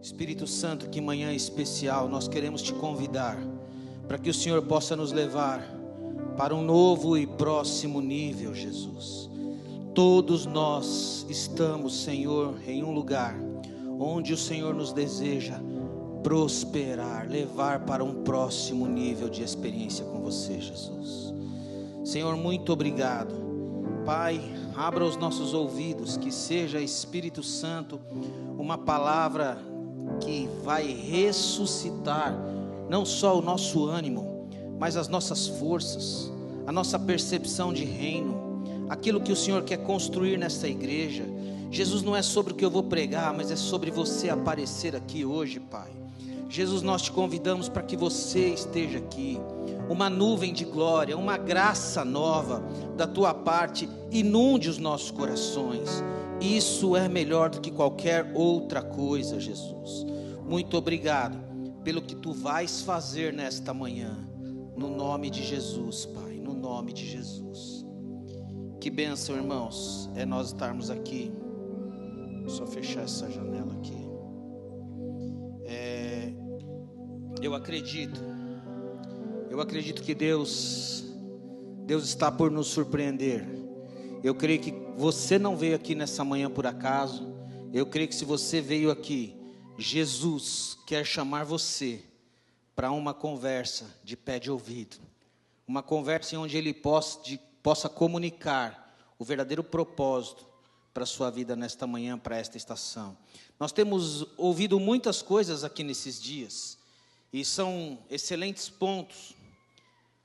Espírito Santo, que manhã especial nós queremos te convidar para que o Senhor possa nos levar para um novo e próximo nível, Jesus. Todos nós estamos, Senhor, em um lugar onde o Senhor nos deseja prosperar, levar para um próximo nível de experiência com você, Jesus. Senhor, muito obrigado. Pai, abra os nossos ouvidos, que seja, Espírito Santo, uma palavra que vai ressuscitar não só o nosso ânimo, mas as nossas forças, a nossa percepção de reino, aquilo que o Senhor quer construir nessa igreja. Jesus, não é sobre o que eu vou pregar, mas é sobre você aparecer aqui hoje, Pai. Jesus, nós te convidamos para que você esteja aqui. Uma nuvem de glória, uma graça nova da tua parte inunde os nossos corações. Isso é melhor do que qualquer outra coisa, Jesus. Muito obrigado pelo que tu vais fazer nesta manhã, no nome de Jesus, Pai, no nome de Jesus. Que bênção, irmãos, é nós estarmos aqui. Só fechar essa janela aqui. Eu acredito que Deus está por nos surpreender. Eu creio que você não veio aqui nessa manhã por acaso. Eu creio que se você veio aqui, Jesus quer chamar você para uma conversa de pé de ouvido. Uma conversa em onde Ele possa comunicar o verdadeiro propósito para a sua vida nesta manhã, para esta estação. Nós temos ouvido muitas coisas aqui nesses dias, e são excelentes pontos,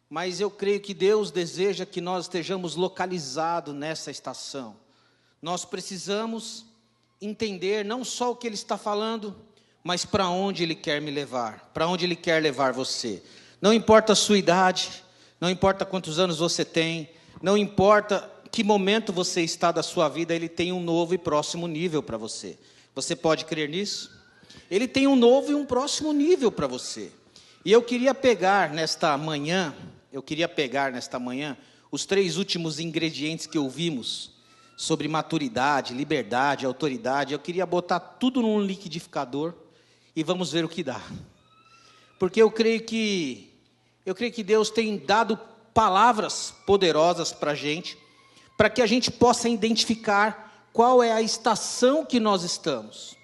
mas eu creio que Deus deseja que nós estejamos localizados nessa estação. Nós precisamos entender não só o que Ele está falando, mas para onde Ele quer me levar, para onde Ele quer levar você. Não importa a sua idade, não importa quantos anos você tem, não importa que momento você está da sua vida, Ele tem um novo e próximo nível para você. Você pode crer nisso? Ele tem um novo e um próximo nível para você. E eu queria pegar nesta manhã, os 3 últimos ingredientes que ouvimos sobre maturidade, liberdade, autoridade. Eu queria botar tudo num liquidificador e vamos ver o que dá. Porque eu creio que Deus tem dado palavras poderosas para a gente, para que a gente possa identificar qual é a estação que nós estamos,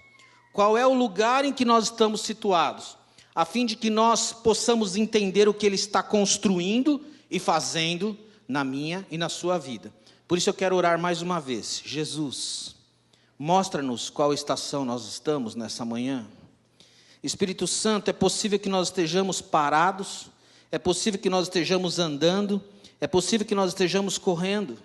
qual é o lugar em que nós estamos situados, a fim de que nós possamos entender o que Ele está construindo e fazendo na minha e na sua vida. Por isso eu quero orar mais uma vez. Jesus, mostra-nos qual estação nós estamos nessa manhã. Espírito Santo, é possível que nós estejamos parados, é possível que nós estejamos andando, é possível que nós estejamos correndo,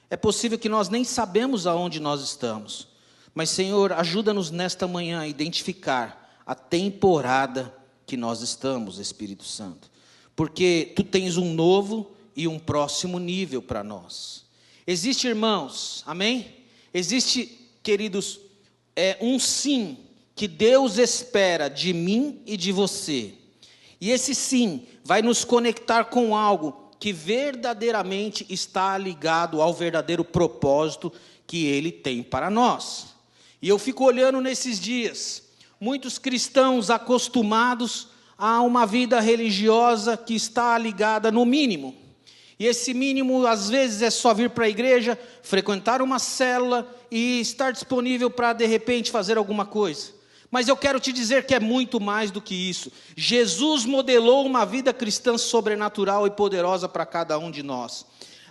é possível que nós nem sabemos aonde nós estamos. Mas, Senhor, ajuda-nos nesta manhã a identificar a temporada que nós estamos, Espírito Santo. Porque Tu tens um novo e um próximo nível para nós. Existe, irmãos, amém? Existe, queridos, um sim que Deus espera de mim e de você. E esse sim vai nos conectar com algo que verdadeiramente está ligado ao verdadeiro propósito que Ele tem para nós. E eu fico olhando nesses dias, muitos cristãos acostumados a uma vida religiosa que está ligada no mínimo. E esse mínimo, às vezes, é só vir para a igreja, frequentar uma célula e estar disponível para, de repente, fazer alguma coisa. Mas eu quero te dizer que é muito mais do que isso. Jesus modelou uma vida cristã sobrenatural e poderosa para cada um de nós.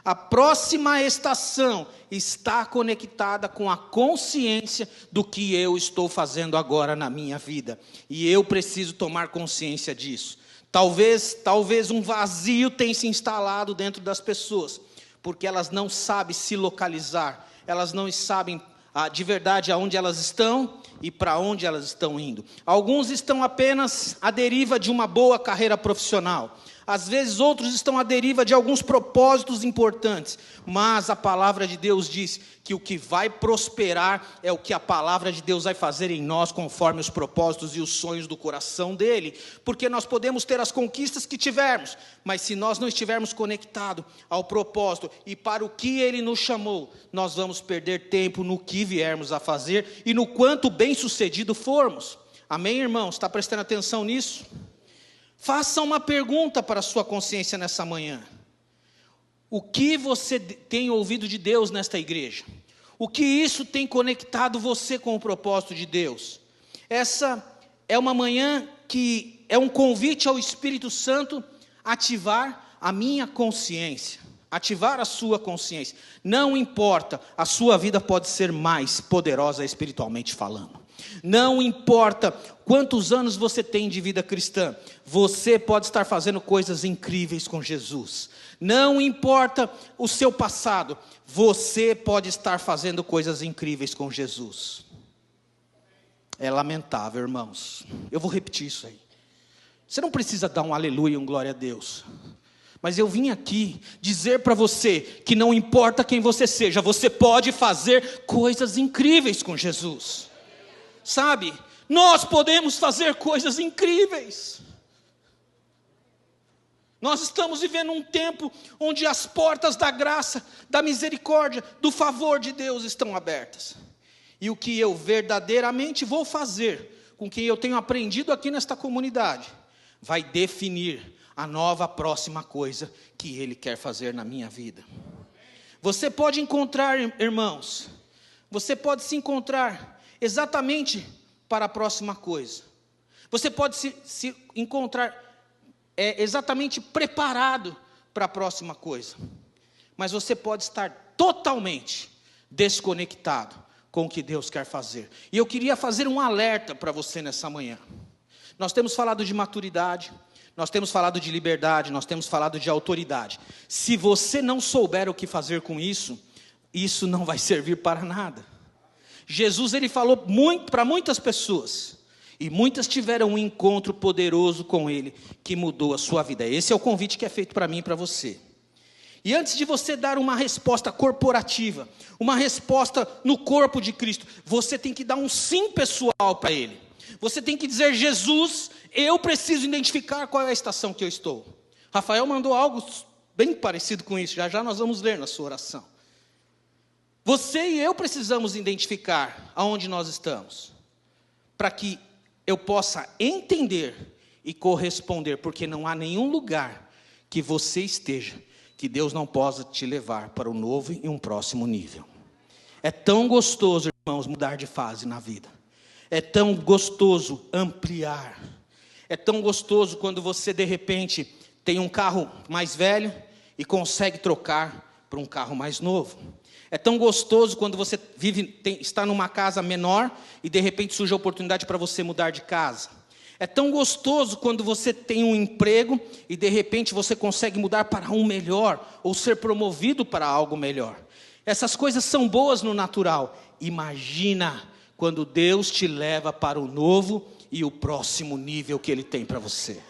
A próxima estação está conectada com a consciência do que eu estou fazendo agora na minha vida. E eu preciso tomar consciência disso. Talvez um vazio tenha se instalado dentro das pessoas, porque elas não sabem se localizar, elas não sabem de verdade aonde elas estão e para onde elas estão indo. Alguns estão apenas à deriva de uma boa carreira profissional. Às vezes outros estão à deriva de alguns propósitos importantes, mas a palavra de Deus diz que o que vai prosperar é o que a palavra de Deus vai fazer em nós, conforme os propósitos e os sonhos do coração dele, porque nós podemos ter as conquistas que tivermos, mas se nós não estivermos conectados ao propósito e para o que ele nos chamou, nós vamos perder tempo no que viermos a fazer e no quanto bem sucedido formos. Amém, irmãos? Está prestando atenção nisso? Faça uma pergunta para a sua consciência nessa manhã. O que você tem ouvido de Deus nesta igreja? O que isso tem conectado você com o propósito de Deus? Essa é uma manhã que é um convite ao Espírito Santo ativar a minha consciência, ativar a sua consciência. Não importa, a sua vida pode ser mais poderosa espiritualmente falando. Não importa quantos anos você tem de vida cristã, você pode estar fazendo coisas incríveis com Jesus. Não importa o seu passado, você pode estar fazendo coisas incríveis com Jesus. É lamentável, irmãos. Eu vou repetir isso aí. Você não precisa dar um aleluia e um glória a Deus. Mas eu vim aqui dizer para você que não importa quem você seja, você pode fazer coisas incríveis com Jesus. Sabe, nós podemos fazer coisas incríveis. Nós estamos vivendo um tempo onde as portas da graça, da misericórdia, do favor de Deus estão abertas. E o que eu verdadeiramente vou fazer, com quem eu tenho aprendido aqui nesta comunidade, vai definir a nova próxima coisa que Ele quer fazer na minha vida. Você pode encontrar, irmãos, você pode se encontrar exatamente para a próxima coisa. Você pode se encontrar exatamente preparado para a próxima coisa. Mas você pode estar totalmente desconectado com o que Deus quer fazer. E eu queria fazer um alerta para você nessa manhã. Nós temos falado de maturidade, nós temos falado de liberdade, nós temos falado de autoridade. Se você não souber o que fazer com isso, isso não vai servir para nada. Jesus, ele falou muito para muitas pessoas, e muitas tiveram um encontro poderoso com Ele, que mudou a sua vida. Esse é o convite que é feito para mim e para você. E antes de você dar uma resposta corporativa, uma resposta no corpo de Cristo, você tem que dar um sim pessoal para Ele. Você tem que dizer: Jesus, eu preciso identificar qual é a estação que eu estou. Rafael mandou algo bem parecido com isso, já já nós vamos ler na sua oração. Você e eu precisamos identificar aonde nós estamos, para que eu possa entender e corresponder, porque não há nenhum lugar que você esteja que Deus não possa te levar para o novo e um próximo nível. É tão gostoso, irmãos, mudar de fase na vida. É tão gostoso ampliar. É tão gostoso quando você de repente tem um carro mais velho e consegue trocar por um carro mais novo. É tão gostoso quando você está numa casa menor e de repente surge a oportunidade para você mudar de casa. É tão gostoso quando você tem um emprego e de repente você consegue mudar para um melhor ou ser promovido para algo melhor. Essas coisas são boas no natural. Imagina quando Deus te leva para o novo e o próximo nível que Ele tem para você.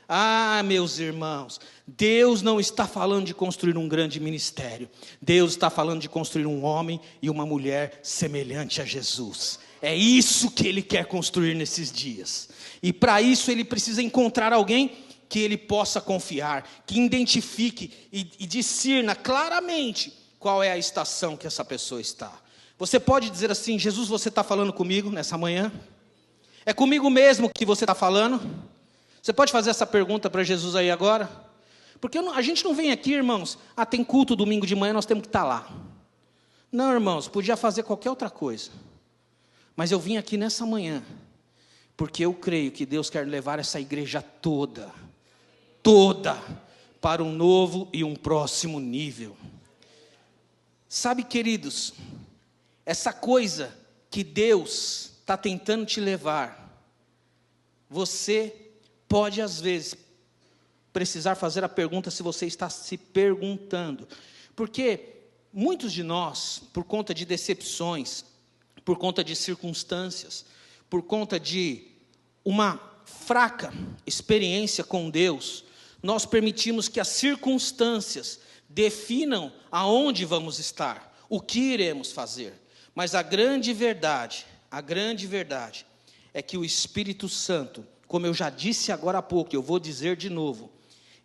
Ah, meus irmãos, Deus não está falando de construir um grande ministério. Deus está falando de construir um homem e uma mulher semelhante a Jesus. É isso que Ele quer construir nesses dias. E para isso Ele precisa encontrar alguém que Ele possa confiar, que identifique e discirna claramente qual é a estação que essa pessoa está. Você pode dizer assim: Jesus, você está falando comigo nessa manhã? É comigo mesmo que você está falando? Você pode fazer essa pergunta para Jesus aí agora? Porque a gente não vem aqui, irmãos, tem culto domingo de manhã, nós temos que estar lá. Não, irmãos, podia fazer qualquer outra coisa. Mas eu vim aqui nessa manhã, porque eu creio que Deus quer levar essa igreja toda, para um novo e um próximo nível. Sabe, queridos, essa coisa que Deus está tentando te levar, você pode às vezes precisar fazer a pergunta se você está se perguntando. Porque muitos de nós, por conta de decepções, por conta de circunstâncias, por conta de uma fraca experiência com Deus, nós permitimos que as circunstâncias definam aonde vamos estar, o que iremos fazer. Mas a grande verdade é que o Espírito Santo, como eu já disse agora há pouco, eu vou dizer de novo,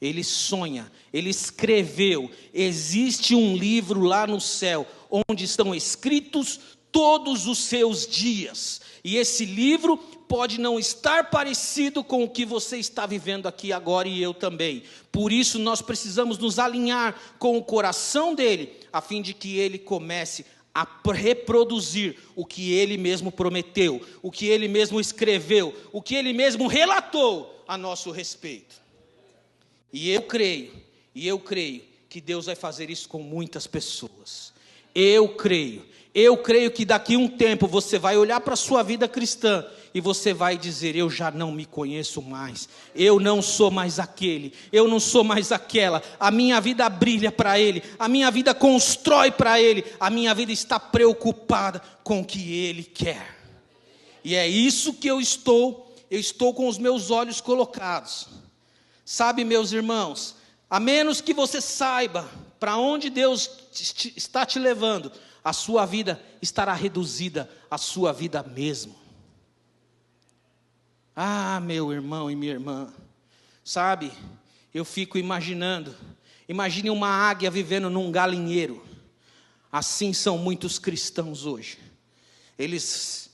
ele sonha, ele escreveu, existe um livro lá no céu, onde estão escritos todos os seus dias. E esse livro pode não estar parecido com o que você está vivendo aqui agora, e eu também. Por isso nós precisamos nos alinhar com o coração dele, a fim de que ele comece a reproduzir o que ele mesmo prometeu, o que ele mesmo escreveu, o que ele mesmo relatou a nosso respeito. E eu creio que Deus vai fazer isso com muitas pessoas. Eu creio que daqui a um tempo você vai olhar para a sua vida cristã e você vai dizer: eu já não me conheço mais, eu não sou mais aquele, eu não sou mais aquela, a minha vida brilha para Ele, a minha vida constrói para Ele, a minha vida está preocupada com o que Ele quer. E é isso que eu estou com os meus olhos colocados. Sabe, meus irmãos, a menos que você saiba para onde Deus está te levando, a sua vida estará reduzida à sua vida mesmo. Ah, meu irmão e minha irmã, sabe, eu fico imaginando, imagine uma águia vivendo num galinheiro. Assim são muitos cristãos hoje. Eles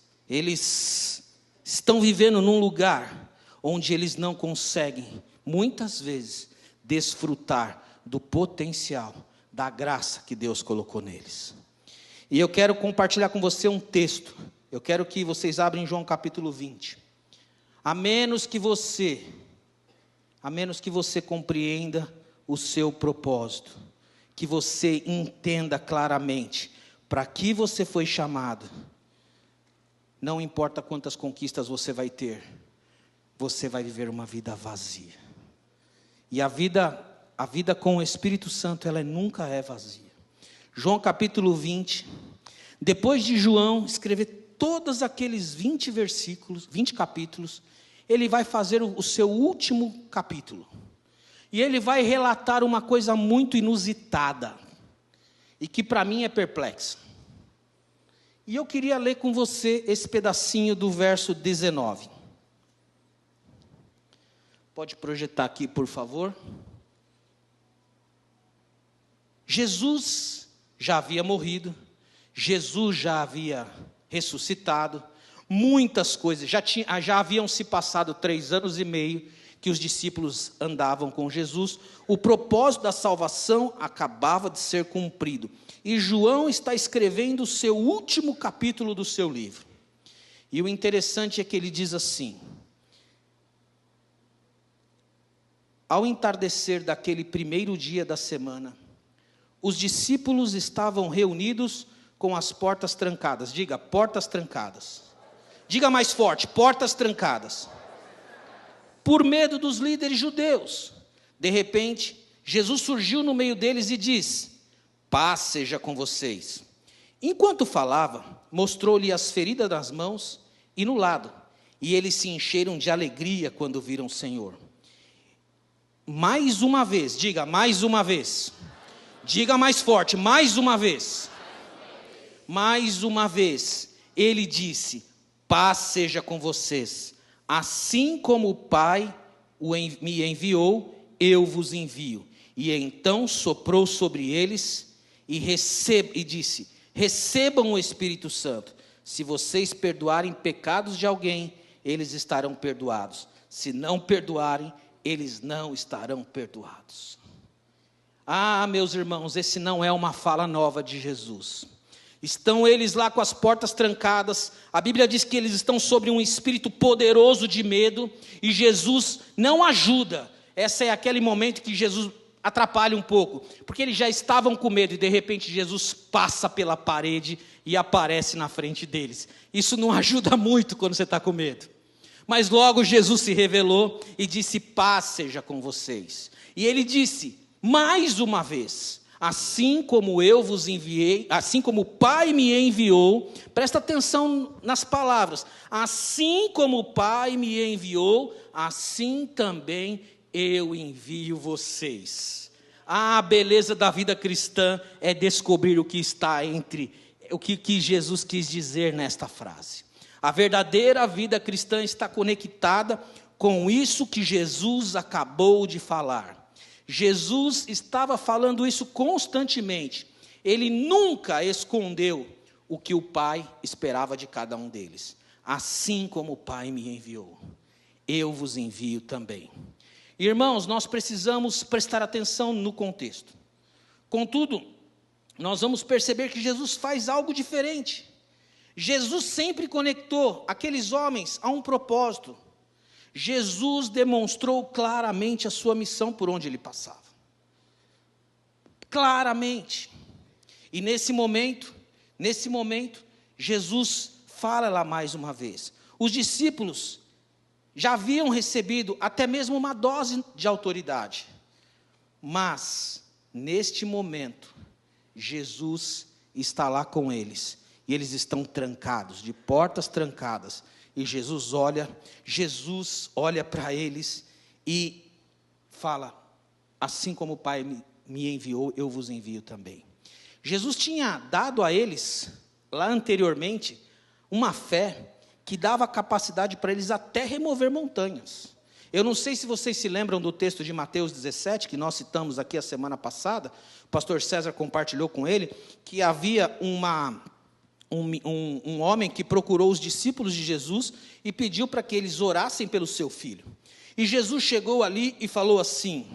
estão vivendo num lugar onde eles não conseguem, muitas vezes, desfrutar do potencial, da graça que Deus colocou neles. E eu quero compartilhar com você um texto. Eu quero que vocês abram em João capítulo 20. A menos que você compreenda o seu propósito, que você entenda claramente para que você foi chamado, não importa quantas conquistas você vai ter, você vai viver uma vida vazia. E a vida com o Espírito Santo, ela nunca é vazia. João capítulo 20, depois de João escrever todos aqueles 20 capítulos, ele vai fazer o seu último capítulo. E ele vai relatar uma coisa muito inusitada, e que para mim é perplexa. E eu queria ler com você esse pedacinho do verso 19. Pode projetar aqui, por favor. Jesus já havia morrido, Jesus já havia ressuscitado, muitas coisas, já haviam se passado 3 anos e meio que os discípulos andavam com Jesus, o propósito da salvação acabava de ser cumprido, e João está escrevendo o seu último capítulo do seu livro, e o interessante é que ele diz assim: ao entardecer daquele primeiro dia da semana, os discípulos estavam reunidos com as portas trancadas. Diga, portas trancadas. Diga mais forte, portas trancadas. Por medo dos líderes judeus. De repente, Jesus surgiu no meio deles e disse: paz seja com vocês. Enquanto falava, mostrou-lhe as feridas nas mãos e no lado. E eles se encheram de alegria quando viram o Senhor. Mais uma vez, diga mais uma vez. Diga mais forte, mais uma vez. Mais uma vez, ele disse: paz seja com vocês. Assim como o Pai me enviou, eu vos envio. E então soprou sobre eles e disse: recebam o Espírito Santo. Se vocês perdoarem pecados de alguém, eles estarão perdoados. Se não perdoarem, eles não estarão perdoados. Ah, meus irmãos, esse não é uma fala nova de Jesus. Estão eles lá com as portas trancadas, a Bíblia diz que eles estão sobre um espírito poderoso de medo, e Jesus não ajuda. Esse é aquele momento que Jesus atrapalha um pouco, porque eles já estavam com medo, e de repente Jesus passa pela parede e aparece na frente deles. Isso não ajuda muito quando você está com medo. Mas logo Jesus se revelou e disse: paz seja com vocês. E ele disse mais uma vez: assim como eu vos enviei, assim como o Pai me enviou, presta atenção nas palavras, assim como o Pai me enviou, assim também eu envio vocês. A beleza da vida cristã é descobrir o que está entre, o que Jesus quis dizer nesta frase. A verdadeira vida cristã está conectada com isso que Jesus acabou de falar. Jesus estava falando isso constantemente. Ele nunca escondeu o que o Pai esperava de cada um deles. Assim como o Pai me enviou, eu vos envio também. Irmãos, nós precisamos prestar atenção no contexto. Contudo, nós vamos perceber que Jesus faz algo diferente. Jesus sempre conectou aqueles homens a um propósito. Jesus demonstrou claramente a sua missão por onde ele passava. Claramente. E nesse momento, Jesus fala lá mais uma vez. Os discípulos já haviam recebido até mesmo uma dose de autoridade. Mas, neste momento, Jesus está lá com eles. E eles estão trancados, de portas trancadas. E Jesus olha para eles e fala: assim como o Pai me enviou, eu vos envio também. Jesus tinha dado a eles, lá anteriormente, uma fé que dava capacidade para eles até remover montanhas. Eu não sei se vocês se lembram do texto de Mateus 17, que nós citamos aqui a semana passada. O pastor César compartilhou com ele, que havia um homem que procurou os discípulos de Jesus e pediu para que eles orassem pelo seu filho. E Jesus chegou ali e falou assim,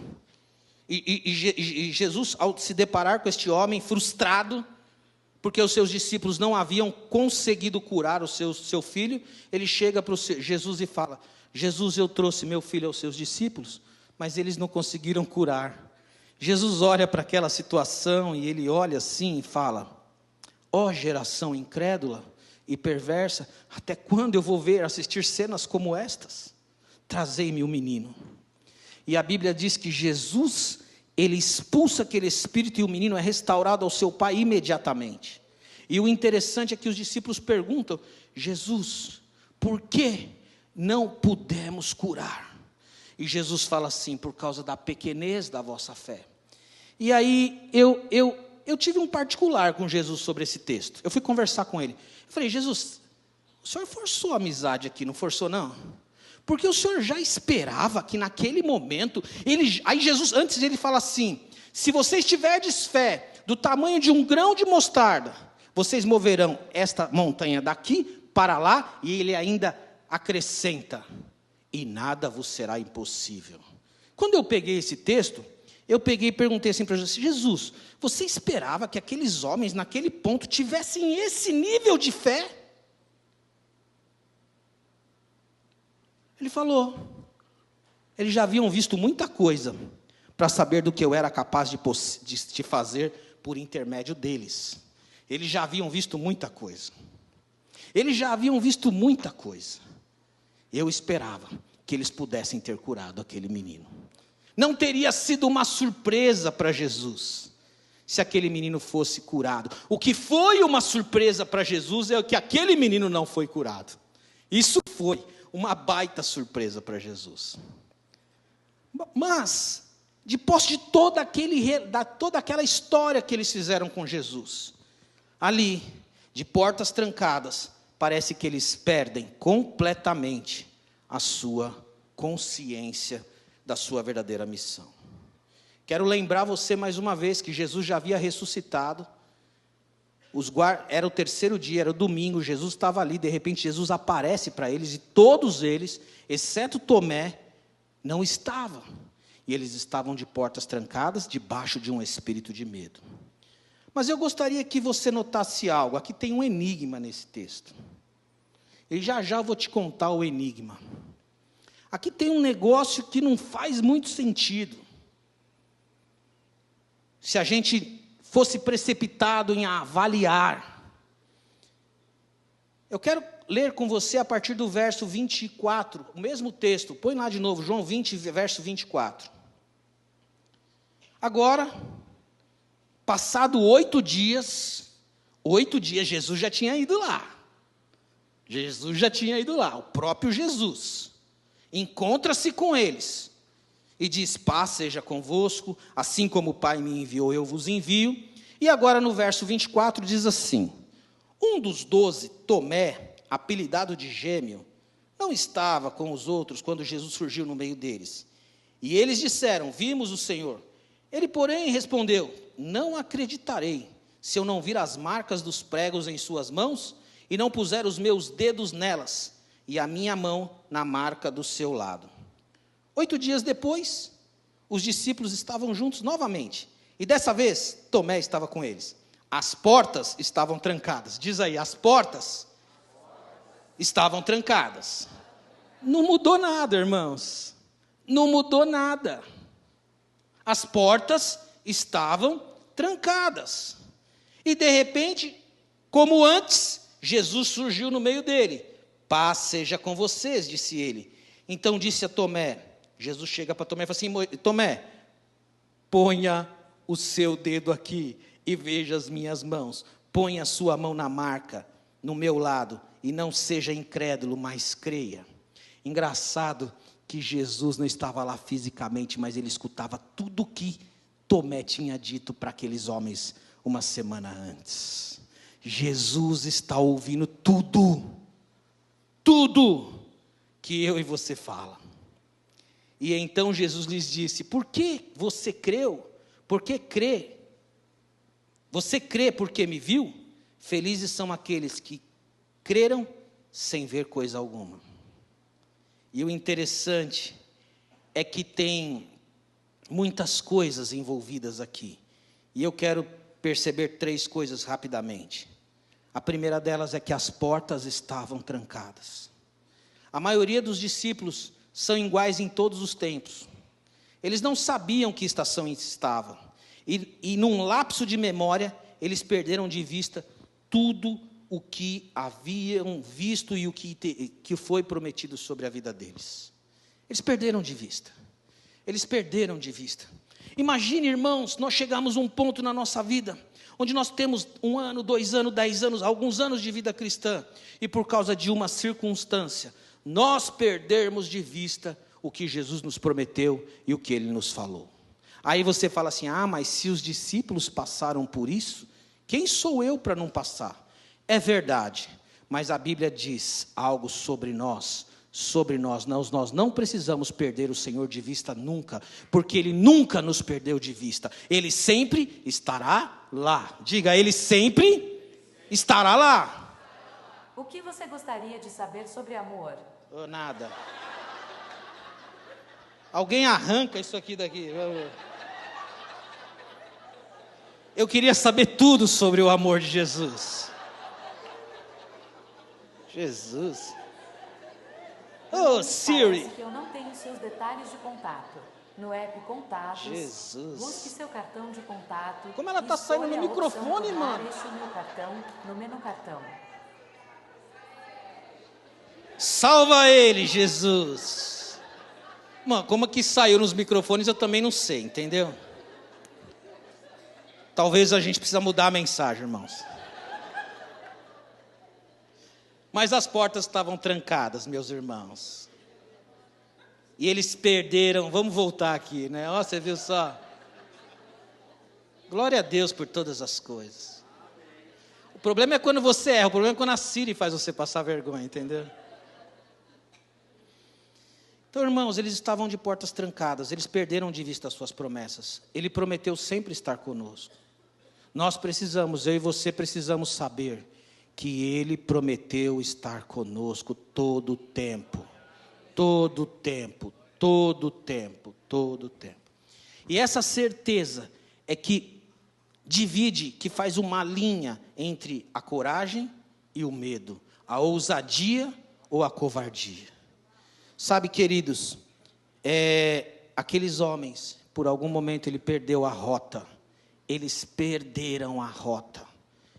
e Jesus, ao se deparar com este homem frustrado, porque os seus discípulos não haviam conseguido curar o seu filho, ele chega para Jesus e fala: Jesus, eu trouxe meu filho aos seus discípulos, mas eles não conseguiram curar. Jesus olha para aquela situação e ele olha assim e fala: ó geração incrédula e perversa, até quando eu vou assistir cenas como estas? Trazei-me o menino. E a Bíblia diz que Jesus, ele expulsa aquele espírito e o menino é restaurado ao seu pai imediatamente. E o interessante é que os discípulos perguntam: Jesus, por que não pudemos curar? E Jesus fala assim: por causa da pequenez da vossa fé. E aí eu tive um particular com Jesus sobre esse texto. Eu fui conversar com ele. Eu falei: Jesus, o senhor forçou a amizade aqui, não forçou não? Porque o senhor já esperava que naquele momento, aí Jesus, antes ele fala assim: se vocês tiverdes fé do tamanho de um grão de mostarda, vocês moverão esta montanha daqui para lá, e ele ainda acrescenta: e nada vos será impossível. Quando eu peguei esse texto, eu peguei e perguntei assim para Jesus: Jesus, você esperava que aqueles homens naquele ponto tivessem esse nível de fé? Ele falou: eles já haviam visto muita coisa para saber do que eu era capaz de fazer por intermédio deles. Eles já haviam visto muita coisa. Eu esperava que eles pudessem ter curado aquele menino. Não teria sido uma surpresa para Jesus se aquele menino fosse curado. O que foi uma surpresa para Jesus é que aquele menino não foi curado. Isso foi uma baita surpresa para Jesus. Mas, depois de toda aquela história que eles fizeram com Jesus, ali, de portas trancadas, parece que eles perdem completamente a sua consciência da sua verdadeira missão. Quero lembrar você mais uma vez que Jesus já havia ressuscitado. Era o terceiro dia, era o domingo, Jesus estava ali, de repente Jesus aparece para eles, e todos eles, exceto Tomé, não estavam. E eles estavam de portas trancadas, debaixo de um espírito de medo. Mas eu gostaria que você notasse algo. Aqui tem um enigma nesse texto. E já eu vou te contar o enigma. Aqui tem um negócio que não faz muito sentido. Se a gente fosse precipitado em avaliar. Eu quero ler com você a partir do verso 24, o mesmo texto. Põe lá de novo, João 20, verso 24. Agora, passado 8 dias, Jesus já tinha ido lá. O próprio Jesus. Encontra-se com eles e diz: paz seja convosco, assim como o Pai me enviou, eu vos envio. E agora no verso 24 diz assim: um dos 12, Tomé, apelidado de Gêmeo, não estava com os outros quando Jesus surgiu no meio deles. E eles disseram: vimos o Senhor. Ele, porém, respondeu: não acreditarei, se eu não vir as marcas dos pregos em suas mãos, e não puser os meus dedos nelas, e a minha mão na marca do seu lado? 8 dias depois, os discípulos estavam juntos novamente, e dessa vez, Tomé estava com eles. As portas estavam trancadas. Diz aí, as portas estavam trancadas. Não mudou nada, irmãos. Não mudou nada. As portas estavam trancadas. E de repente, como antes, Jesus surgiu no meio dele. Paz seja com vocês, disse ele. Então disse a Tomé, Jesus chega para Tomé e fala assim, Tomé, ponha o seu dedo aqui e veja as minhas mãos. Ponha a sua mão na marca, no meu lado, e não seja incrédulo, mas creia. Engraçado que Jesus não estava lá fisicamente, mas ele escutava tudo o que Tomé tinha dito para aqueles homens uma semana antes. Jesus está ouvindo tudo que eu e você fala. E então Jesus lhes disse, por que você creu? Por que crê? Você crê porque me viu? Felizes são aqueles que creram sem ver coisa alguma. E o interessante é que tem muitas coisas envolvidas aqui. E eu quero perceber 3 coisas rapidamente. A primeira delas é que as portas estavam trancadas. A maioria dos discípulos são iguais em todos os tempos. Eles não sabiam que estação estavam. E num lapso de memória, eles perderam de vista tudo o que haviam visto e o que foi prometido sobre a vida deles. Eles perderam de vista. Eles perderam de vista. Imagine, irmãos, nós chegamos a um ponto na nossa vida, onde nós temos 1 ano, 2 anos, 10 anos, alguns anos de vida cristã, e por causa de uma circunstância, nós perdermos de vista o que Jesus nos prometeu e o que Ele nos falou. Aí você fala assim, mas se os discípulos passaram por isso, quem sou eu para não passar? É verdade, mas a Bíblia diz algo sobre nós, nós não precisamos perder o Senhor de vista nunca, porque Ele nunca nos perdeu de vista, Ele sempre estará lá. Diga, Ele sempre estará lá. O que você gostaria de saber sobre amor? Nada. Alguém arranca isso aqui daqui. Eu queria saber tudo sobre o amor de Jesus. Jesus. Oh, Siri. Parece que eu não tenho seus detalhes de contato. No app Contatos, Jesus. busque seu cartão de contato. Como ela está saindo no microfone, mano? Este meu cartão no menu cartão. Salva ele, Jesus. Mano, como que saiu nos microfones eu também não sei, entendeu? Talvez a gente precisa mudar a mensagem, irmãos. Mas as portas estavam trancadas, meus irmãos. E eles perderam, vamos voltar aqui, né? Ó, você viu só? Glória a Deus por todas as coisas. O problema é quando você erra, o problema é quando a Siri faz você passar vergonha, entendeu? Então, irmãos, eles estavam de portas trancadas, eles perderam de vista as suas promessas. Ele prometeu sempre estar conosco. Nós precisamos, eu e você precisamos saber que Ele prometeu estar conosco todo o tempo. Todo o tempo, todo o tempo, todo o tempo. E essa certeza é que divide, que faz uma linha entre a coragem e o medo, a ousadia ou a covardia. Sabe, queridos, aqueles homens, por algum momento ele perdeu a rota. Eles perderam a rota.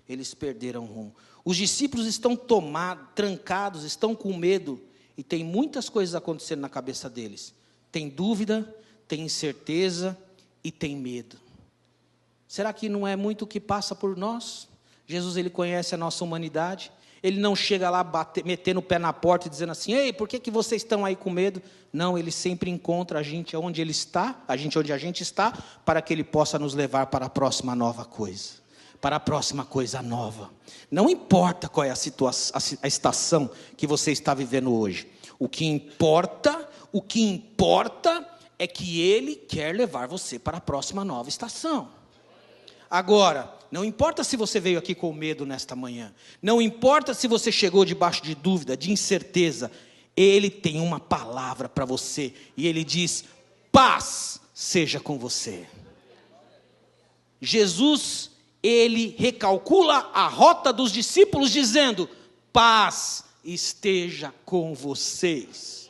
Eles perderam o rumo. Os discípulos estão trancados, estão com medo. E tem muitas coisas acontecendo na cabeça deles. Tem dúvida, tem incerteza e tem medo. Será que não é muito o que passa por nós? Jesus, Ele conhece a nossa humanidade. Ele não chega lá metendo o pé na porta e dizendo assim, ei, por que vocês estão aí com medo? Não, Ele sempre encontra a gente onde Ele está, onde a gente está, para que Ele possa nos levar para a próxima nova coisa. Para a próxima coisa nova. Não importa qual é a situação, a estação que você está vivendo hoje. O que importa é que Ele quer levar você para a próxima nova estação. Agora, não importa se você veio aqui com medo nesta manhã, não importa se você chegou debaixo de dúvida, de incerteza, Ele tem uma palavra para você, e Ele diz: paz seja com você. Jesus, Ele recalcula a rota dos discípulos, dizendo: paz esteja com vocês.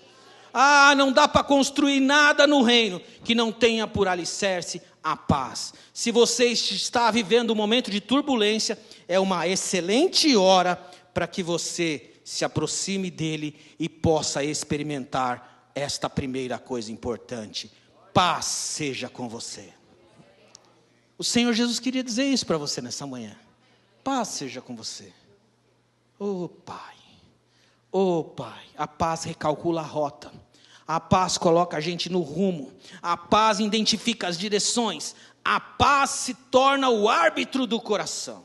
Não dá para construir nada no reino que não tenha por alicerce a paz. Se você está vivendo um momento de turbulência, é uma excelente hora para que você se aproxime dele e possa experimentar esta primeira coisa importante: paz seja com você. O Senhor Jesus queria dizer isso para você nessa manhã: paz seja com você. Oh Pai, a paz recalcula a rota, a paz coloca a gente no rumo, a paz identifica as direções, a paz se torna o árbitro do coração.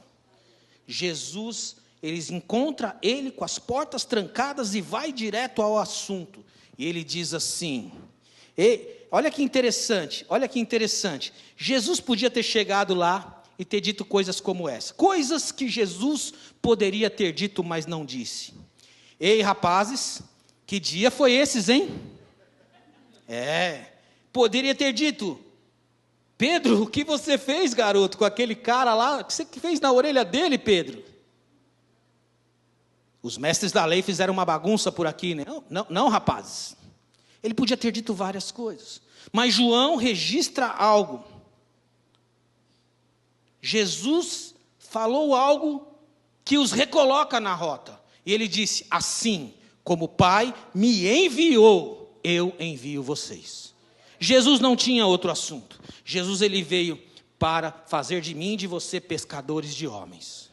Jesus, eles encontram ele com as portas trancadas e vai direto ao assunto, e ele diz assim, olha que interessante, Jesus podia ter chegado lá e ter dito coisas como essa, coisas que Jesus poderia ter dito, mas não disse. Ei, rapazes, que dia foi esses, hein? Poderia ter dito: Pedro, o que você fez, garoto, com aquele cara lá? O que você fez na orelha dele, Pedro? Os mestres da lei fizeram uma bagunça por aqui, né? Não, rapazes. Ele podia ter dito várias coisas, mas João registra algo. Jesus falou algo que os recoloca na rota. E ele disse: assim como o Pai me enviou, eu envio vocês. Jesus não tinha outro assunto. Jesus, ele veio para fazer de mim e de você pescadores de homens,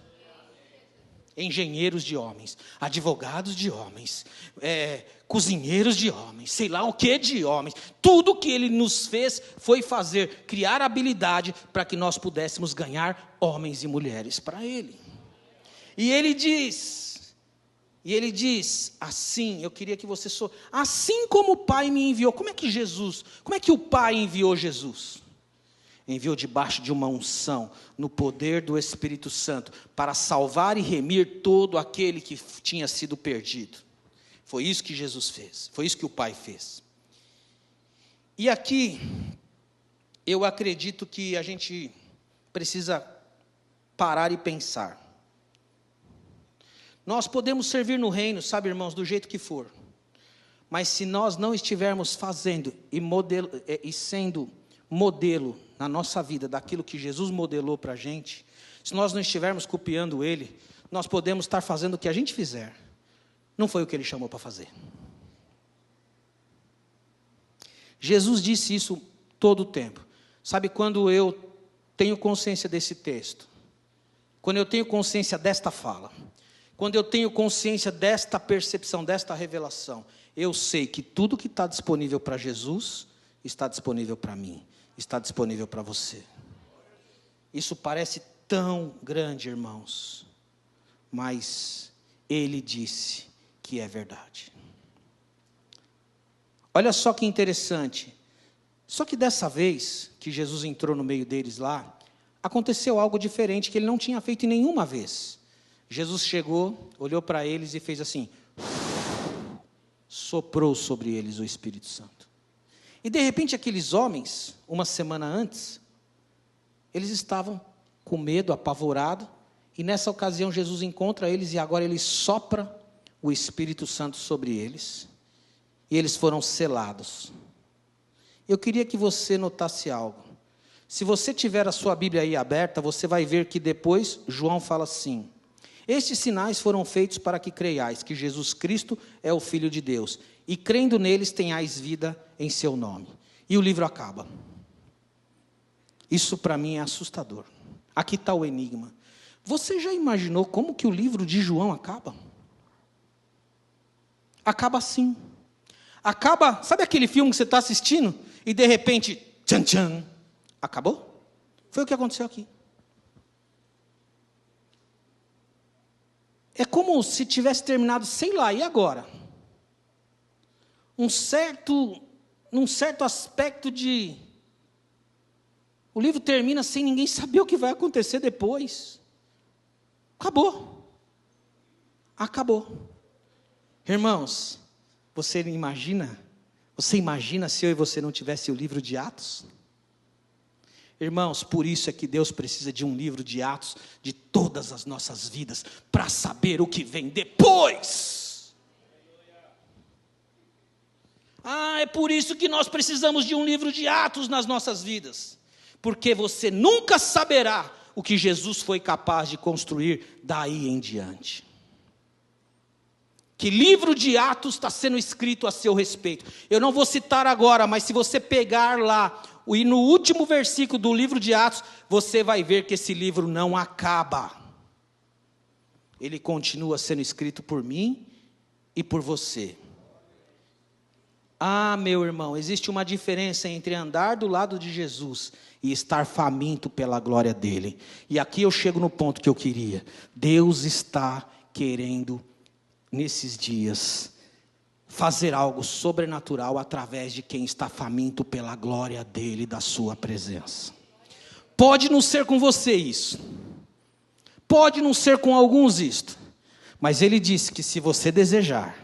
engenheiros de homens, advogados de homens, cozinheiros de homens, sei lá o que de homens. Tudo que ele nos fez foi criar habilidade para que nós pudéssemos ganhar homens e mulheres para ele. E ele diz, assim, eu queria que você assim como o Pai me enviou. Como é que o Pai enviou Jesus? Enviou debaixo de uma unção, no poder do Espírito Santo, para salvar e remir todo aquele que tinha sido perdido. Foi isso que Jesus fez, foi isso que o Pai fez. E aqui, eu acredito que a gente precisa parar e pensar. Nós podemos servir no reino, sabe, irmãos, do jeito que for, mas se nós não estivermos fazendo e sendo modelo na nossa vida daquilo que Jesus modelou para a gente, se nós não estivermos copiando Ele, nós podemos estar fazendo o que a gente fizer, não foi o que Ele chamou para fazer. Jesus disse isso todo o tempo. Sabe, quando eu tenho consciência desse texto, quando eu tenho consciência desta fala, quando eu tenho consciência desta percepção, desta revelação, eu sei que tudo que está disponível para Jesus, está disponível para mim, está disponível para você. Isso parece tão grande, irmãos, mas Ele disse que é verdade. Olha só que interessante, só que dessa vez que Jesus entrou no meio deles lá, aconteceu algo diferente que Ele não tinha feito em nenhuma vez. Jesus chegou, olhou para eles e fez assim, soprou sobre eles o Espírito Santo. E de repente aqueles homens, uma semana antes, eles estavam com medo, apavorados, e nessa ocasião Jesus encontra eles e agora Ele sopra o Espírito Santo sobre eles, e eles foram selados. Eu queria que você notasse algo. Se você tiver a sua Bíblia aí aberta, você vai ver que depois João fala assim: estes sinais foram feitos para que creiais que Jesus Cristo é o Filho de Deus, e crendo neles tenhais vida em seu nome. E o livro acaba. Isso para mim é assustador. Aqui está o enigma. Você já imaginou como que o livro de João acaba? Acaba assim. Acaba, sabe aquele filme que você está assistindo e de repente, tchan tchan, acabou? Foi o que aconteceu aqui. É como se tivesse terminado, sei lá, e agora? Num certo aspecto de O livro termina sem ninguém saber o que vai acontecer depois. Acabou. Acabou. Irmãos, você imagina se eu e você não tivesse o livro de Atos? Irmãos, por isso é que Deus precisa de um livro de Atos de todas as nossas vidas, para saber o que vem depois. É por isso que nós precisamos de um livro de Atos nas nossas vidas, porque você nunca saberá o que Jesus foi capaz de construir daí em diante. Que livro de Atos está sendo escrito a seu respeito? Eu não vou citar agora, mas se você pegar lá, e no último versículo do livro de Atos, você vai ver que esse livro não acaba. Ele continua sendo escrito por mim e por você. Meu irmão, existe uma diferença entre andar do lado de Jesus e estar faminto pela glória dele. E aqui eu chego no ponto que eu queria. Deus está querendo, nesses dias, fazer algo sobrenatural através de quem está faminto pela glória dele, da sua presença. Pode não ser com você isso, pode não ser com alguns isto, mas ele disse que se você desejar,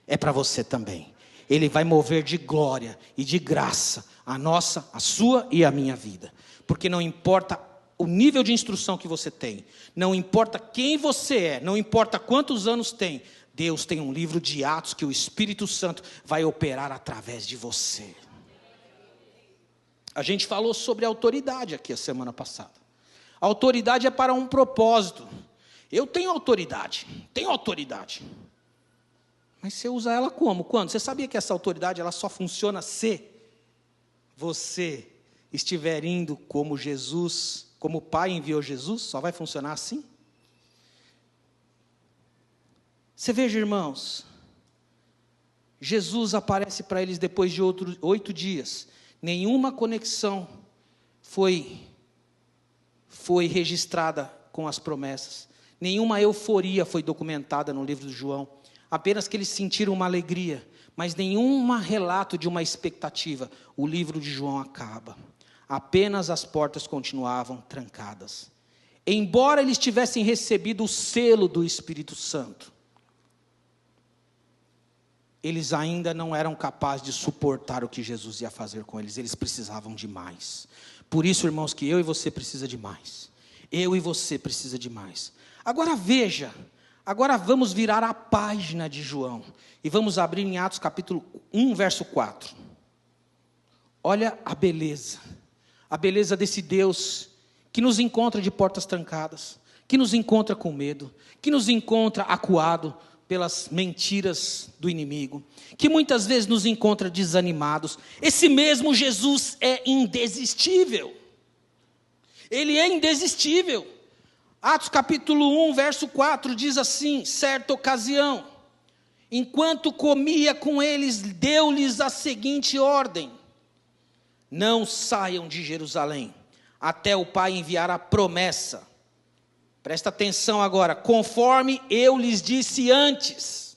é para você também. Ele vai mover de glória e de graça a nossa, a sua e a minha vida, porque não importa o nível de instrução que você tem, não importa quem você é, não importa quantos anos tem, Deus tem um livro de Atos que o Espírito Santo vai operar através de você. A gente falou sobre autoridade aqui a semana passada. A autoridade é para um propósito. Eu tenho autoridade. Mas você usa ela como? Quando? Você sabia que essa autoridade ela só funciona se você estiver indo como Jesus, como o Pai enviou Jesus? Só vai funcionar assim? Você veja, irmãos, Jesus aparece para eles depois de 8 dias. Nenhuma conexão foi registrada com as promessas. Nenhuma euforia foi documentada no livro de João. Apenas que eles sentiram uma alegria, mas nenhum relato de uma expectativa. O livro de João acaba. Apenas as portas continuavam trancadas. Embora eles tivessem recebido o selo do Espírito Santo, eles ainda não eram capazes de suportar o que Jesus ia fazer com eles. Eles precisavam de mais. Por isso, irmãos, que eu e você precisa de mais. Eu e você precisa de mais. Agora veja, agora vamos virar a página de João. E vamos abrir em Atos capítulo 1, verso 4. Olha a beleza desse Deus que nos encontra de portas trancadas, que nos encontra com medo, que nos encontra acuado pelas mentiras do inimigo, que muitas vezes nos encontra desanimados. Esse mesmo Jesus é indesistível. Ele é indesistível. Atos capítulo 1, verso 4 diz assim: certa ocasião, enquanto comia com eles, deu-lhes a seguinte ordem: não saiam de Jerusalém, até o Pai enviar a promessa. Presta atenção agora, conforme eu lhes disse antes.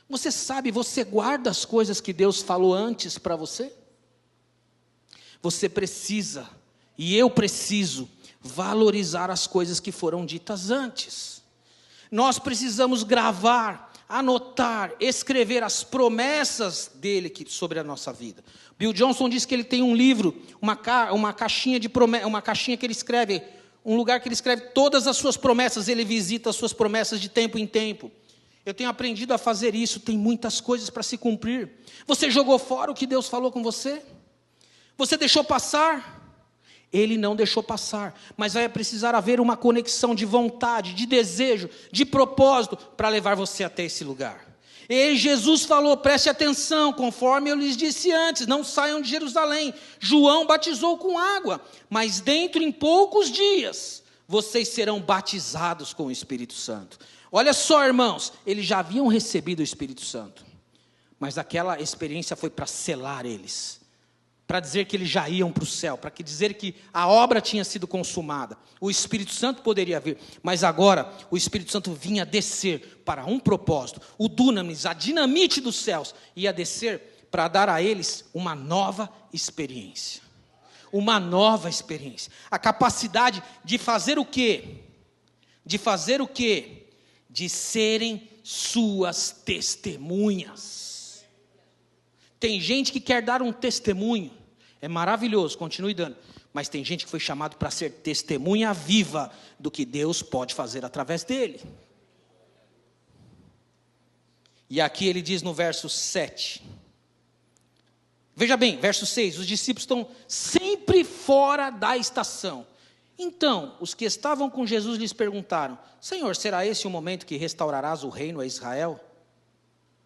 Você sabe, você guarda as coisas que Deus falou antes para você? Você precisa, e eu preciso, valorizar as coisas que foram ditas antes. Nós precisamos gravar, anotar, escrever as promessas dele sobre a nossa vida. Bill Johnson diz que ele tem um livro, uma caixinha de promessas, uma caixinha que ele escreve, um lugar que ele escreve todas as suas promessas, ele visita as suas promessas de tempo em tempo. Eu tenho aprendido a fazer isso, tem muitas coisas para se cumprir. Você jogou fora o que Deus falou com você? Você deixou passar? Ele não deixou passar, mas vai precisar haver uma conexão de vontade, de desejo, de propósito, para levar você até esse lugar. E Jesus falou, preste atenção, conforme eu lhes disse antes, não saiam de Jerusalém. João batizou com água, mas dentro em poucos dias, vocês serão batizados com o Espírito Santo. Olha só, irmãos, eles já haviam recebido o Espírito Santo, mas aquela experiência foi para selar eles, para dizer que eles já iam para o céu, para dizer que a obra tinha sido consumada. O Espírito Santo poderia vir, mas agora o Espírito Santo vinha descer para um propósito. O dunamis, a dinamite dos céus, ia descer para dar a eles uma nova experiência. uma nova experiência. A capacidade de fazer o quê? De fazer o quê? De serem suas testemunhas. Tem gente que quer dar um testemunho, é maravilhoso, continue dando. Mas tem gente que foi chamado para ser testemunha viva do que Deus pode fazer através dele. E aqui ele diz no verso 7. Veja bem, verso 6. Os discípulos estão sempre fora da estação. Então, os que estavam com Jesus lhes perguntaram: Senhor, será esse o momento que restaurarás o reino a Israel?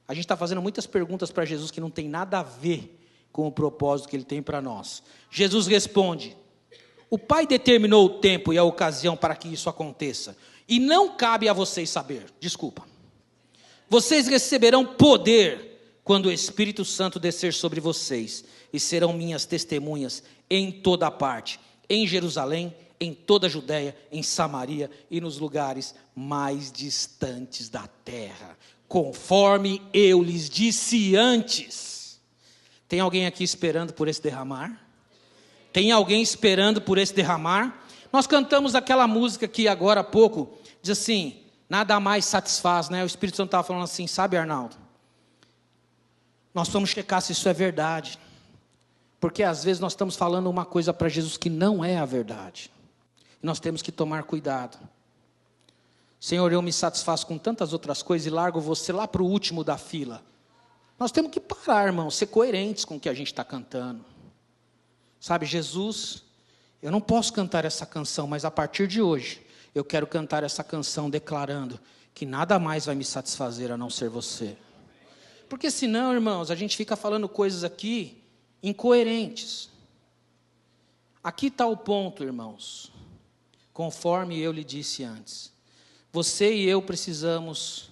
A gente está fazendo muitas perguntas para Jesus que não tem nada a ver com o propósito que ele tem para nós. Jesus responde: o Pai determinou o tempo e a ocasião para que isso aconteça, e não cabe a vocês saber. Desculpa. Vocês receberão poder quando o Espírito Santo descer sobre vocês, e serão minhas testemunhas em toda parte, em Jerusalém, em toda a Judéia, em Samaria e nos lugares mais distantes da terra, conforme eu lhes disse antes. Tem alguém aqui esperando por esse derramar? Tem alguém esperando por esse derramar? Nós cantamos aquela música que agora há pouco diz assim: nada mais satisfaz, né? O Espírito Santo estava falando assim, sabe, Arnaldo? Nós vamos checar se isso é verdade, porque às vezes nós estamos falando uma coisa para Jesus que não é a verdade. Nós temos que tomar cuidado. Senhor, eu me satisfaço com tantas outras coisas e largo você lá para o último da fila. Nós temos que parar, irmão, ser coerentes com o que a gente está cantando. Sabe, Jesus, eu não posso cantar essa canção, mas a partir de hoje, eu quero cantar essa canção declarando que nada mais vai me satisfazer a não ser você. Porque senão, irmãos, a gente fica falando coisas aqui incoerentes. Aqui está o ponto, irmãos. Conforme eu lhe disse antes, você e eu precisamos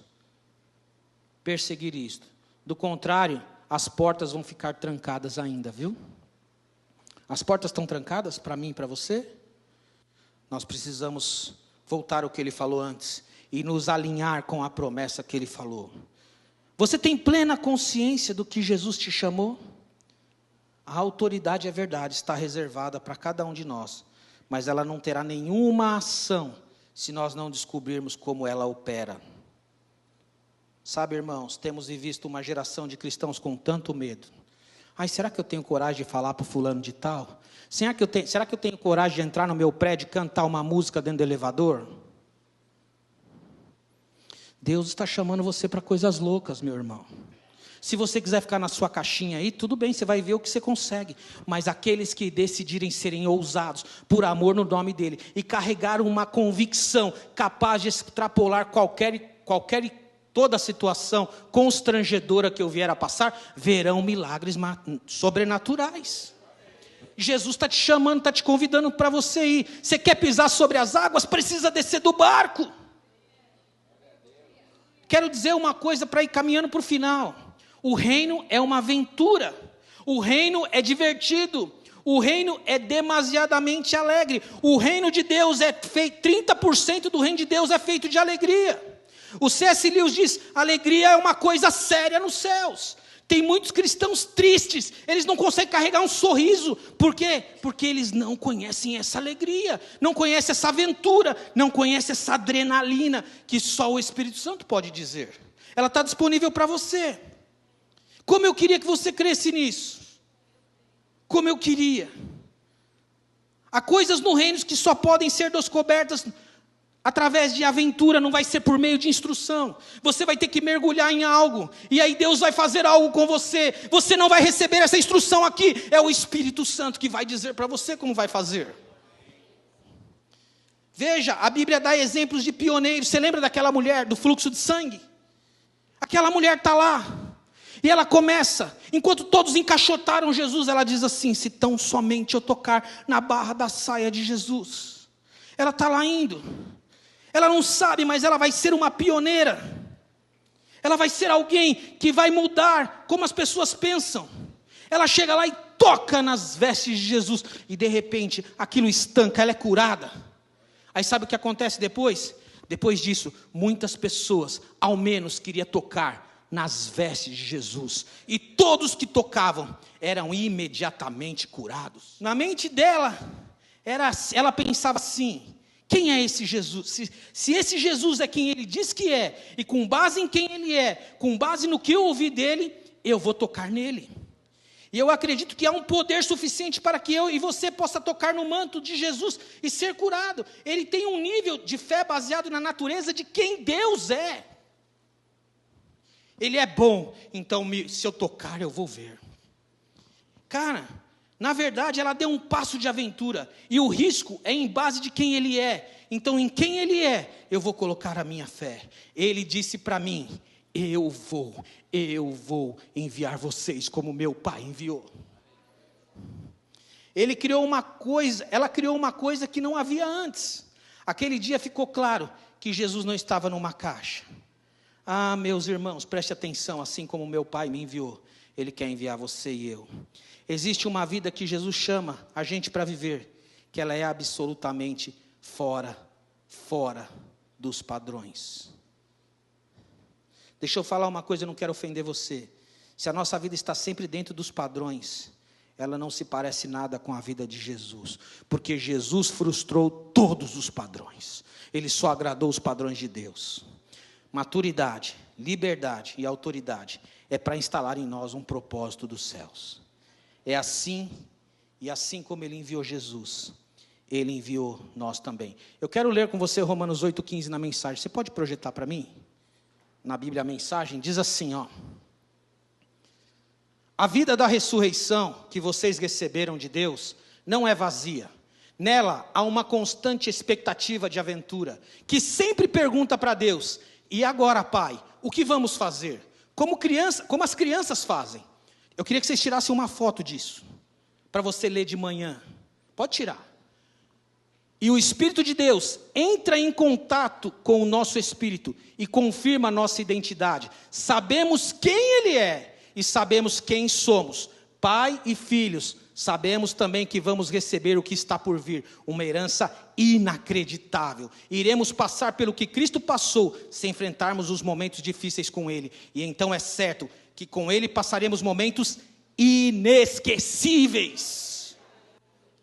perseguir isto. Do contrário, as portas vão ficar trancadas ainda, viu? As portas estão trancadas para mim e para você? Nós precisamos voltar ao que ele falou antes e nos alinhar com a promessa que ele falou. Você tem plena consciência do que Jesus te chamou? A autoridade, é verdade, está reservada para cada um de nós, mas ela não terá nenhuma ação se nós não descobrirmos como ela opera. Sabe, irmãos, temos visto uma geração de cristãos com tanto medo. Ai, será que eu tenho coragem de falar para o fulano de tal? Será que eu tenho coragem de entrar no meu prédio e cantar uma música dentro do elevador? Deus está chamando você para coisas loucas, meu irmão. Se você quiser ficar na sua caixinha aí, tudo bem, você vai ver o que você consegue. Mas aqueles que decidirem serem ousados, por amor no nome dele, e carregar uma convicção capaz de extrapolar toda a situação constrangedora que eu vier a passar, verão milagres sobrenaturais. Jesus está te chamando, está te convidando para você ir. Você quer pisar sobre as águas? Precisa descer do barco. Quero dizer uma coisa para ir caminhando para o final. O reino é uma aventura. O reino é divertido. O reino é demasiadamente alegre. O reino de Deus é feito, 30% do reino de Deus é feito de alegria. O C.S. Lewis diz, alegria é uma coisa séria nos céus. Tem muitos cristãos tristes, eles não conseguem carregar um sorriso. Por quê? Porque eles não conhecem essa alegria, não conhecem essa aventura, não conhecem essa adrenalina que só o Espírito Santo pode dizer. Ela está disponível para você. Como eu queria que você cresce nisso. Como eu queria. Há coisas no reino que só podem ser descobertas através de aventura, não vai ser por meio de instrução. Você vai ter que mergulhar em algo, e aí Deus vai fazer algo com você. Você não vai receber essa instrução aqui, é o Espírito Santo que vai dizer para você como vai fazer. Veja, a Bíblia dá exemplos de pioneiros. Você lembra daquela mulher do fluxo de sangue? Aquela mulher está lá, e ela começa, enquanto todos encaixotaram Jesus, ela diz assim, se tão somente eu tocar na barra da saia de Jesus. Ela está lá indo. Ela não sabe, mas ela vai ser uma pioneira. Ela vai ser alguém que vai mudar como as pessoas pensam. Ela chega lá e toca nas vestes de Jesus. E de repente, aquilo estanca, ela é curada. Aí sabe o que acontece depois? Depois disso, muitas pessoas, ao menos, queriam tocar nas vestes de Jesus, e todos que tocavam eram imediatamente curados. Na mente dela, ela pensava assim: quem é esse Jesus? Se esse Jesus é quem ele diz que é, e com base em quem ele é, com base no que eu ouvi dele, eu vou tocar nele. E eu acredito que há um poder suficiente para que eu e você possa tocar no manto de Jesus e ser curado. Ele tem um nível de fé baseado na natureza de quem Deus é. Ele é bom, então se eu tocar eu vou ver. Cara, na verdade ela deu um passo de aventura, e o risco é em base de quem ele é. Então em quem ele é, eu vou colocar a minha fé. Ele disse para mim: eu vou enviar vocês como meu pai enviou. Ela criou uma coisa que não havia antes. Aquele dia ficou claro que Jesus não estava numa caixa. Ah, meus irmãos, preste atenção, assim como meu pai me enviou, ele quer enviar você e eu. Existe uma vida que Jesus chama a gente para viver, que ela é absolutamente fora dos padrões. Deixa eu falar uma coisa, eu não quero ofender você. Se a nossa vida está sempre dentro dos padrões, ela não se parece nada com a vida de Jesus. Porque Jesus frustrou todos os padrões. Ele só agradou os padrões de Deus. Maturidade, liberdade e autoridade é para instalar em nós um propósito dos céus. É assim, e assim como ele enviou Jesus, ele enviou nós também. Eu quero ler com você Romanos 8,15 na mensagem. Você pode projetar para mim? Na Bíblia a mensagem diz assim, ó: a vida da ressurreição que vocês receberam de Deus não é vazia. Nela há uma constante expectativa de aventura, que sempre pergunta para Deus: e agora, Pai, o que vamos fazer? Como as crianças fazem. Eu queria que vocês tirassem uma foto disso, para você ler de manhã. Pode tirar. E o Espírito de Deus entra em contato com o nosso espírito e confirma a nossa identidade. Sabemos quem Ele é e sabemos quem somos. Pai e filhos, sabemos também que vamos receber o que está por vir, uma herança inacreditável. Iremos passar pelo que Cristo passou, se enfrentarmos os momentos difíceis com Ele. E então é certo que com Ele passaremos momentos inesquecíveis.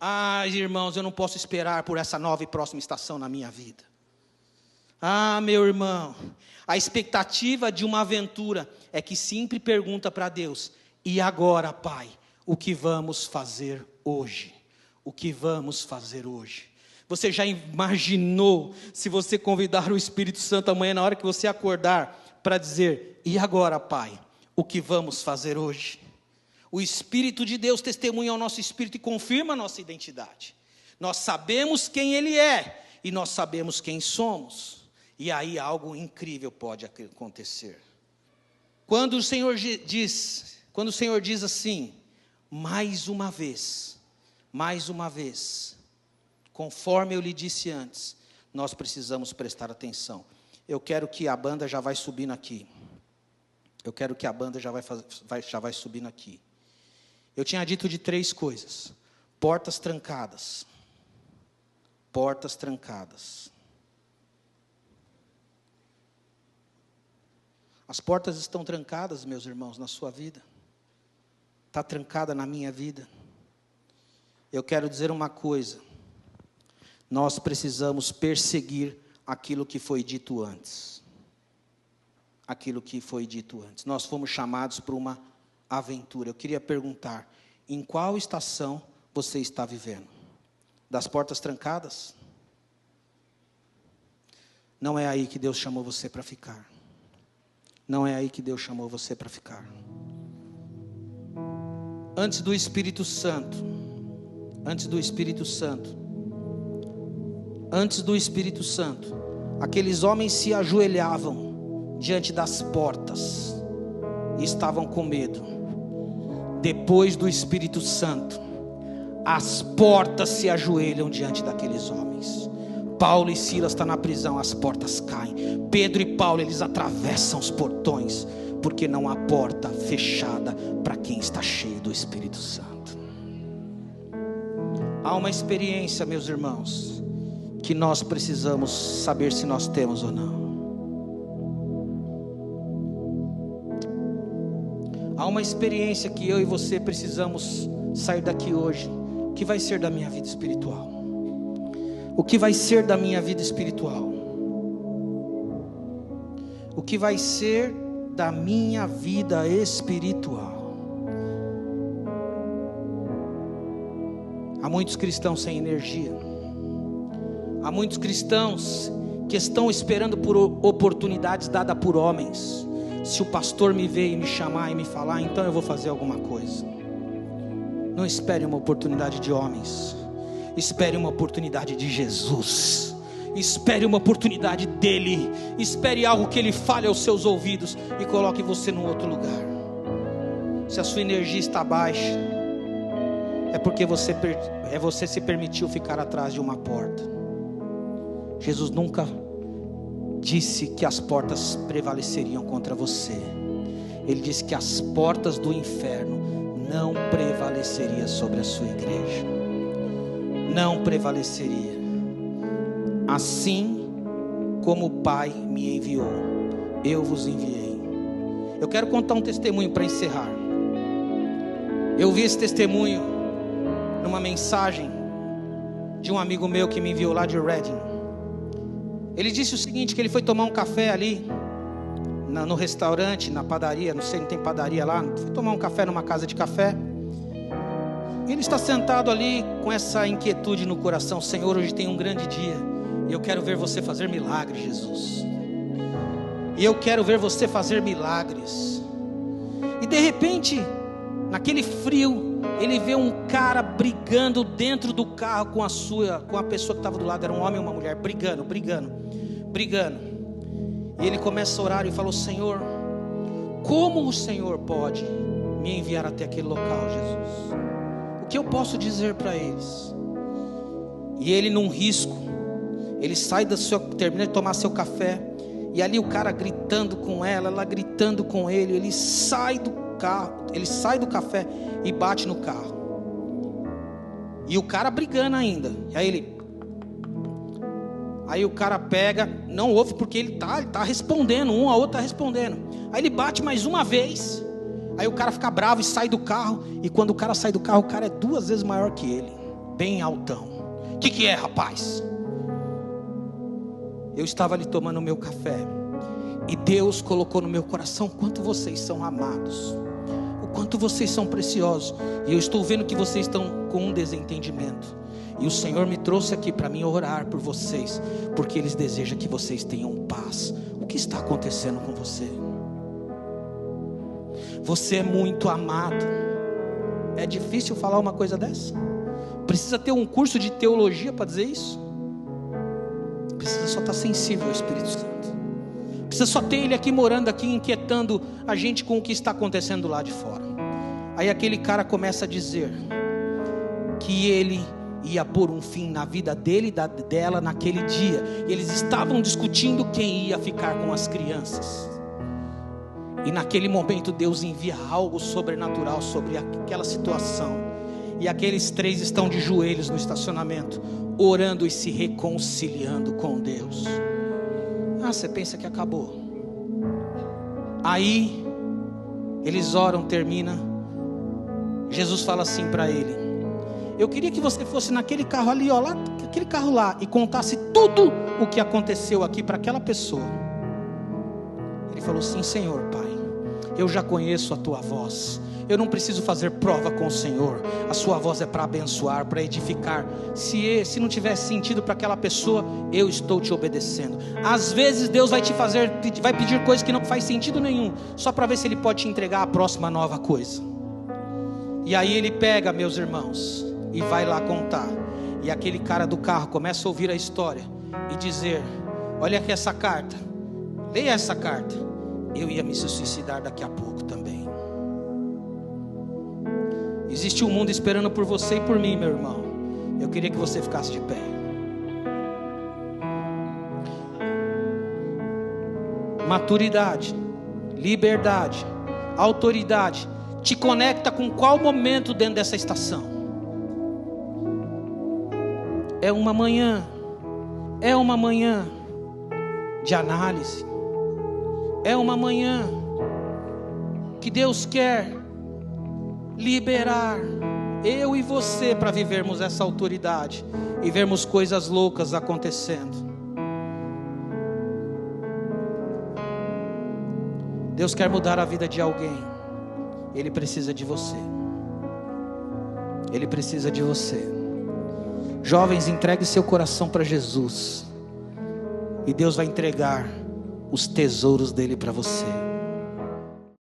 Ah, irmãos, eu não posso esperar por essa nova e próxima estação na minha vida. Ah, meu irmão, a expectativa de uma aventura é que sempre pergunta para Deus: e agora, Pai, o que vamos fazer hoje? O que vamos fazer hoje? Você já imaginou se você convidar o Espírito Santo amanhã na hora que você acordar para dizer: e agora, Pai, o que vamos fazer hoje? O Espírito de Deus testemunha ao nosso espírito e confirma a nossa identidade. Nós sabemos quem Ele é e nós sabemos quem somos. E aí algo incrível pode acontecer. Quando o Senhor diz assim: mais uma vez, conforme eu lhe disse antes, nós precisamos prestar atenção. Eu quero que a banda já vai subindo aqui. Já vai subindo aqui. Eu tinha dito de 3 coisas: portas trancadas. Portas trancadas. As portas estão trancadas, meus irmãos, na sua vida. Está trancada na minha vida. Eu quero dizer uma coisa: nós precisamos perseguir aquilo que foi dito antes. Aquilo que foi dito antes. Nós fomos chamados para uma aventura. Eu queria perguntar: em qual estação você está vivendo? Das portas trancadas? Não é aí que Deus chamou você para ficar. Não é aí que Deus chamou você para ficar. Antes do Espírito Santo, aqueles homens se ajoelhavam diante das portas e estavam com medo. Depois do Espírito Santo, as portas se ajoelham diante daqueles homens. Paulo e Silas estão na prisão, as portas caem. Pedro e Paulo, eles atravessam os portões, porque não há porta fechada para quem está cheio do Espírito Santo. Há uma experiência, meus irmãos, que nós precisamos saber se nós temos ou não. Há uma experiência que eu e você precisamos sair daqui hoje. O que vai ser da minha vida espiritual? O que vai ser da minha vida espiritual? O que vai ser da minha vida espiritual? Há muitos cristãos sem energia. Há muitos cristãos que estão esperando por oportunidades dadas por homens. Se o pastor me ver e me chamar e me falar, então eu vou fazer alguma coisa. Não espere uma oportunidade de homens. Espere uma oportunidade de Jesus. Espere uma oportunidade dele. Espere algo que ele fale aos seus ouvidos e coloque você num outro lugar. Se a sua energia está baixa, é porque você se permitiu ficar atrás de uma porta. Jesus nunca disse que as portas prevaleceriam contra você. Ele disse que as portas do inferno não prevaleceriam sobre a sua igreja. Não prevaleceria. Assim como o Pai me enviou, eu vos enviei. Eu quero contar um testemunho para encerrar. Eu vi esse testemunho numa mensagem de um amigo meu que me enviou lá de Reading. Ele disse o seguinte, que ele foi tomar um café ali no restaurante, na padaria, não sei, não tem padaria lá. Foi tomar um café numa casa de café. Ele está sentado ali com essa inquietude no coração. Senhor, hoje tem um grande dia e eu quero ver você fazer milagres, Jesus. E eu quero ver você fazer milagres. E de repente, naquele frio, ele vê um cara brigando dentro do carro com a pessoa que estava do lado. Era um homem e uma mulher, brigando. E ele começa a orar e falou: Senhor, como o Senhor pode me enviar até aquele local, Jesus? O que eu posso dizer para eles? E ele, num risco, ele sai termina de tomar seu café, e ali o cara gritando com ela gritando com ele. Ele sai do carro, ele sai do café e bate no carro. E o cara brigando ainda. Aí o cara pega, não ouve porque ele tá respondendo, um a outro tá respondendo. Aí ele bate mais uma vez. Aí o cara fica bravo e sai do carro. E quando o cara sai do carro, o cara é 2 vezes maior que ele, bem altão. O que é, rapaz? Eu estava ali tomando o meu café, e Deus colocou no meu coração o quanto vocês são amados, o quanto vocês são preciosos. E eu estou vendo que vocês estão com um desentendimento. E o Senhor me trouxe aqui para mim orar por vocês, porque Ele deseja que vocês tenham paz. O que está acontecendo com você? Você é muito amado. É difícil falar uma coisa dessa? Precisa ter um curso de teologia para dizer isso? Precisa só estar sensível ao Espírito Santo. Precisa só ter Ele aqui morando aqui, inquietando a gente com o que está acontecendo lá de fora. Aí aquele cara começa a dizer que ele ia pôr um fim na vida dele e dela naquele dia. E eles estavam discutindo quem ia ficar com as crianças. E naquele momento Deus envia algo sobrenatural sobre aquela situação. E aqueles 3 estão de joelhos no estacionamento, orando e se reconciliando com Deus. Você pensa que acabou? Aí eles oram, termina. Jesus fala assim para ele: eu queria que você fosse naquele carro ali, ó, lá, aquele carro lá, e contasse tudo o que aconteceu aqui para aquela pessoa. Ele falou: sim, Senhor, Pai, eu já conheço a tua voz. Eu não preciso fazer prova com o Senhor. A sua voz é para abençoar, para edificar. Se não tiver sentido para aquela pessoa, eu estou te obedecendo. Às vezes Deus vai pedir coisas que não faz sentido nenhum, só para ver se Ele pode te entregar a próxima nova coisa. E aí ele pega, meus irmãos, e vai lá contar. E aquele cara do carro começa a ouvir a história e dizer: olha aqui essa carta, leia essa carta. Eu ia me suicidar daqui a pouco também. Existe um mundo esperando por você e por mim, meu irmão. Eu queria que você ficasse de pé. Maturidade, liberdade, autoridade te conecta com qual momento dentro dessa estação? É uma manhã de análise, é uma manhã que Deus quer liberar eu e você para vivermos essa autoridade e vermos coisas loucas acontecendo. Deus quer mudar a vida de alguém. Ele precisa de você. Ele precisa de você. Jovens, entregue seu coração para Jesus. E Deus vai entregar os tesouros dele para você.